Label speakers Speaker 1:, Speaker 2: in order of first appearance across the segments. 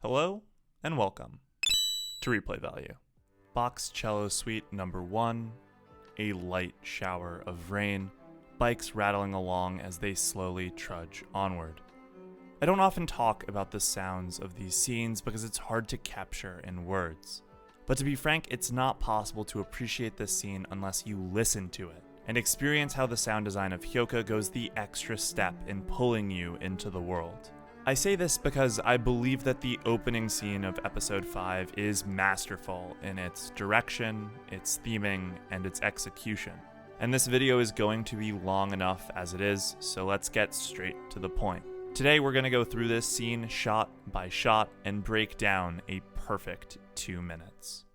Speaker 1: Hello and welcome to Replay Value. Bach's Cello Suite Number 1, a light shower of rain, bikes rattling along as they slowly trudge onward. I don't often talk about the sounds of these scenes because it's hard to capture in words. But to be frank, it's not possible to appreciate this scene unless you listen to it and experience how the sound design of Hyoka goes the extra step in pulling you into the world. I say this because I believe that the opening scene of episode 5 is masterful in its direction, its theming, and its execution. And this video is going to be long enough as it is, so let's get straight to the point. Today we're going to go through this scene shot by shot and break down a perfect 2 minutes.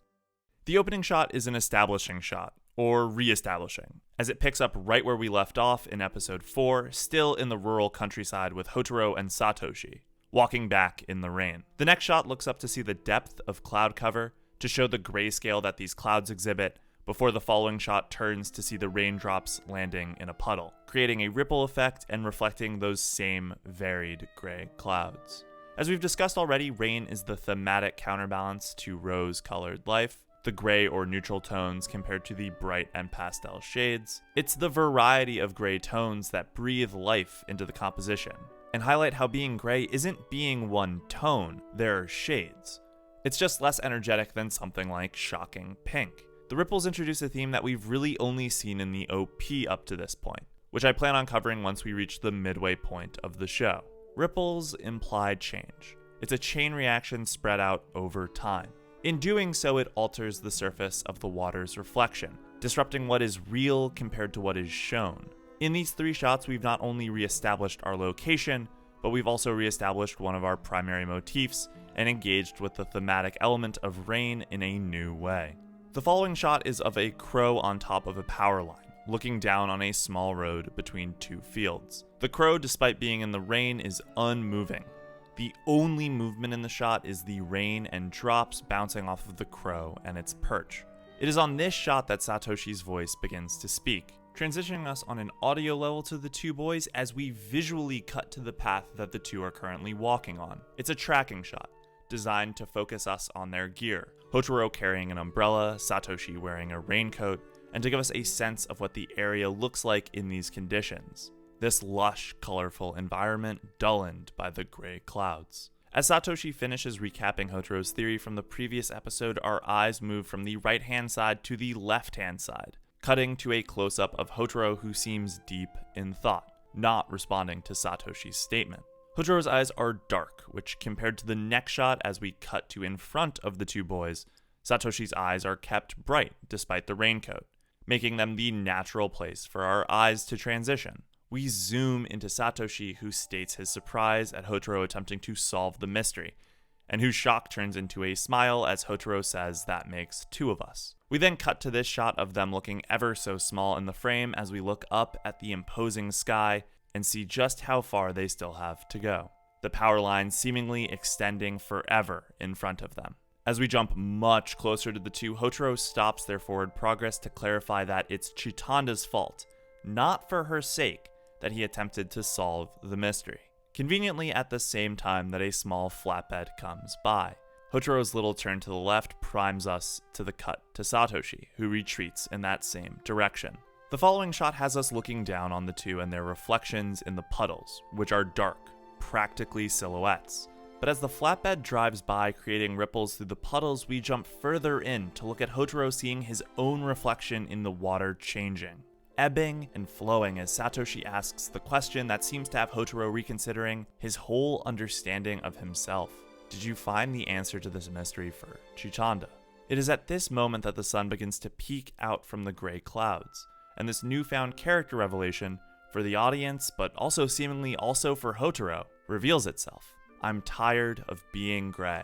Speaker 1: The opening shot is an establishing shot, or re-establishing, as it picks up right where we left off in episode 4, still in the rural countryside with Hotaro and Satoshi, walking back in the rain. The next shot looks up to see the depth of cloud cover, to show the grayscale that these clouds exhibit, before the following shot turns to see the raindrops landing in a puddle, creating a ripple effect and reflecting those same varied gray clouds. As we've discussed already, rain is the thematic counterbalance to rose-colored life, the gray or neutral tones compared to the bright and pastel shades. It's the variety of gray tones that breathe life into the composition, and highlight how being gray isn't being one tone, there are shades. It's just less energetic than something like shocking pink. The ripples introduce a theme that we've really only seen in the OP up to this point, which I plan on covering once we reach the midway point of the show. Ripples imply change. It's a chain reaction spread out over time. In doing so, it alters the surface of the water's reflection, disrupting what is real compared to what is shown. In these 3 shots, we've not only re-established our location, but we've also re-established one of our primary motifs and engaged with the thematic element of rain in a new way. The following shot is of a crow on top of a power line, looking down on a small road between 2 fields. The crow, despite being in the rain, is unmoving. The only movement in the shot is the rain and drops bouncing off of the crow and its perch. It is on this shot that Satoshi's voice begins to speak, transitioning us on an audio level to the 2 boys as we visually cut to the path that the 2 are currently walking on. It's a tracking shot, designed to focus us on their gear. Hotaro carrying an umbrella, Satoshi wearing a raincoat, and to give us a sense of what the area looks like in these conditions. This lush, colorful environment dulled by the gray clouds. As Satoshi finishes recapping Hotaro's theory from the previous episode, our eyes move from the right-hand side to the left-hand side, cutting to a close-up of Hotaro who seems deep in thought, not responding to Satoshi's statement. Hotaro's eyes are dark, which compared to the next shot as we cut to in front of the 2 boys, Satoshi's eyes are kept bright despite the raincoat, making them the natural place for our eyes to transition. We zoom into Satoshi, who states his surprise at Hotaro attempting to solve the mystery, and whose shock turns into a smile as Hotaro says that makes 2 of us. We then cut to this shot of them looking ever so small in the frame as we look up at the imposing sky and see just how far they still have to go, the power line seemingly extending forever in front of them. As we jump much closer to the 2, Hotaro stops their forward progress to clarify that it's Chitanda's fault, not for her sake, that he attempted to solve the mystery. Conveniently at the same time that a small flatbed comes by. Hotaro's little turn to the left primes us to the cut to Satoshi, who retreats in that same direction. The following shot has us looking down on the 2 and their reflections in the puddles, which are dark, practically silhouettes. But as the flatbed drives by creating ripples through the puddles, we jump further in to look at Hotaro seeing his own reflection in the water changing, ebbing and flowing as Satoshi asks the question that seems to have Hotaro reconsidering his whole understanding of himself. Did you find the answer to this mystery for Chitanda? It is at this moment that the sun begins to peek out from the gray clouds, and this newfound character revelation for the audience, but also seemingly also for Hotaro, reveals itself. I'm tired of being gray,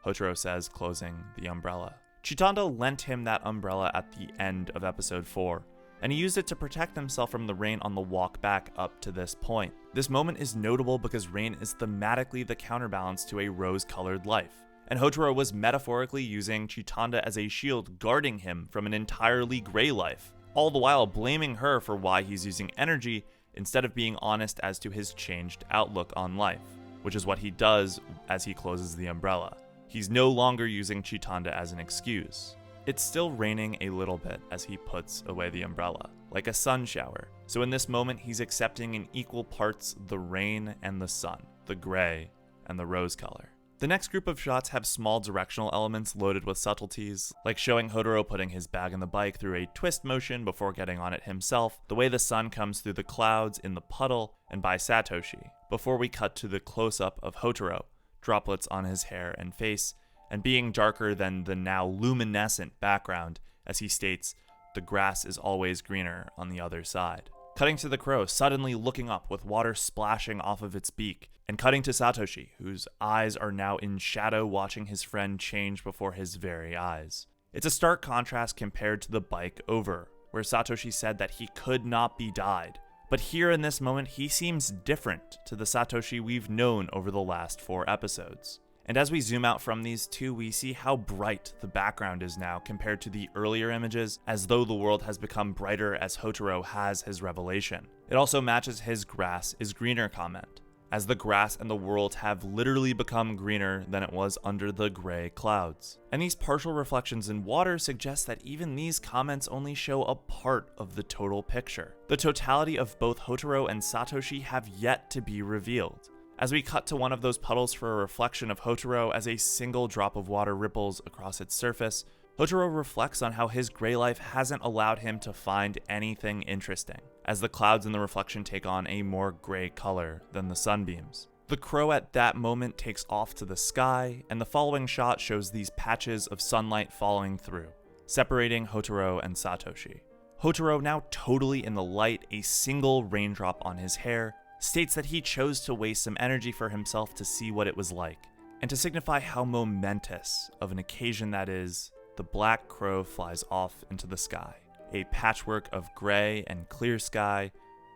Speaker 1: Hotaro says, closing the umbrella. Chitanda lent him that umbrella at the end of episode 4, and he used it to protect himself from the rain on the walk back up to this point. This moment is notable because rain is thematically the counterbalance to a rose-colored life, and Hotaro was metaphorically using Chitanda as a shield guarding him from an entirely gray life, all the while blaming her for why he's using energy instead of being honest as to his changed outlook on life. which is what he does as he closes the umbrella. He's no longer using Chitanda as an excuse. It's still raining a little bit as he puts away the umbrella, like a sun shower. So in this moment, he's accepting in equal parts the rain and the sun, the gray and the rose color. The next group of shots have small directional elements loaded with subtleties, like showing Hotaro putting his bag in the bike through a twist motion before getting on it himself, the way the sun comes through the clouds in the puddle, and by Satoshi, before we cut to the close-up of Hotaro, droplets on his hair and face, and being darker than the now luminescent background as he states, "The grass is always greener on the other side." Cutting to the crow suddenly looking up with water splashing off of its beak, and cutting to Satoshi, whose eyes are now in shadow watching his friend change before his very eyes. It's a stark contrast compared to the bike over, where Satoshi said that he could not be dyed. But here in this moment, he seems different to the Satoshi we've known over the last 4 episodes. And as we zoom out from these two, we see how bright the background is now compared to the earlier images, as though the world has become brighter as Hotaro has his revelation. It also matches his grass is greener comment, as the grass and the world have literally become greener than it was under the gray clouds. And these partial reflections in water suggest that even these comments only show a part of the total picture. The totality of both Hotaro and Satoshi have yet to be revealed. As we cut to one of those puddles for a reflection of Hotaro as a single drop of water ripples across its surface, Hotaro reflects on how his gray life hasn't allowed him to find anything interesting, as the clouds in the reflection take on a more gray color than the sunbeams. The crow at that moment takes off to the sky, and the following shot shows these patches of sunlight falling through, separating Hotaro and Satoshi. Hotaro, now totally in the light, a single raindrop on his hair, states that he chose to waste some energy for himself to see what it was like, and to signify how momentous of an occasion that is, the black crow flies off into the sky, a patchwork of gray and clear sky,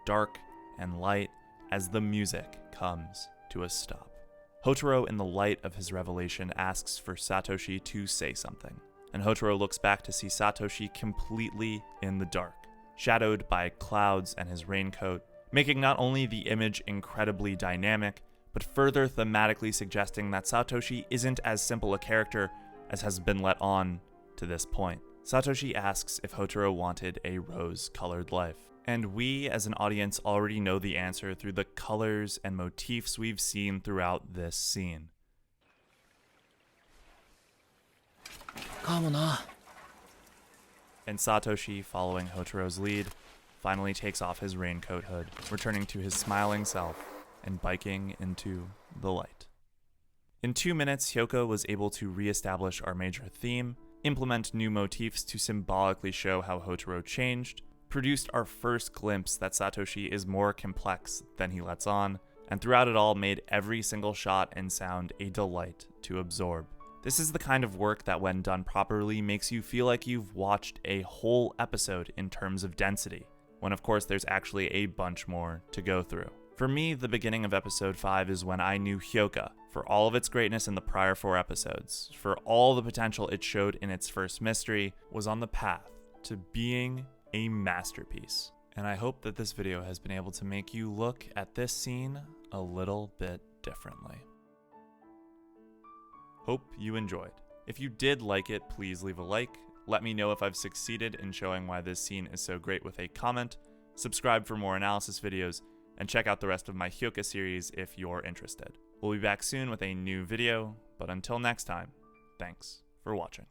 Speaker 1: dark and light, as the music comes to a stop. Hotaro, in the light of his revelation, asks for Satoshi to say something, and Hotaro looks back to see Satoshi completely in the dark, shadowed by clouds and his raincoat, making not only the image incredibly dynamic, but further thematically suggesting that Satoshi isn't as simple a character as has been let on to this point. Satoshi asks if Hotaro wanted a rose-colored life, and we as an audience already know the answer through the colors and motifs we've seen throughout this scene. And Satoshi, following Hotaro's lead, finally takes off his raincoat hood, returning to his smiling self and biking into the light. In 2 minutes, Hyouka was able to re-establish our major theme, implement new motifs to symbolically show how Hotaro changed, produced our first glimpse that Satoshi is more complex than he lets on, and throughout it all made every single shot and sound a delight to absorb. This is the kind of work that, when done properly, makes you feel like you've watched a whole episode in terms of density, when of course there's actually a bunch more to go through. For me, the beginning of episode 5 is when I knew Hyouka, for all of its greatness in the prior 4 episodes, for all the potential it showed in its first mystery, was on the path to being a masterpiece. And I hope that this video has been able to make you look at this scene a little bit differently. Hope you enjoyed. If you did like it, please leave a like. Let me know if I've succeeded in showing why this scene is so great with a comment. Subscribe for more analysis videos, and check out the rest of my Hyouka series if you're interested. We'll be back soon with a new video, but until next time, thanks for watching.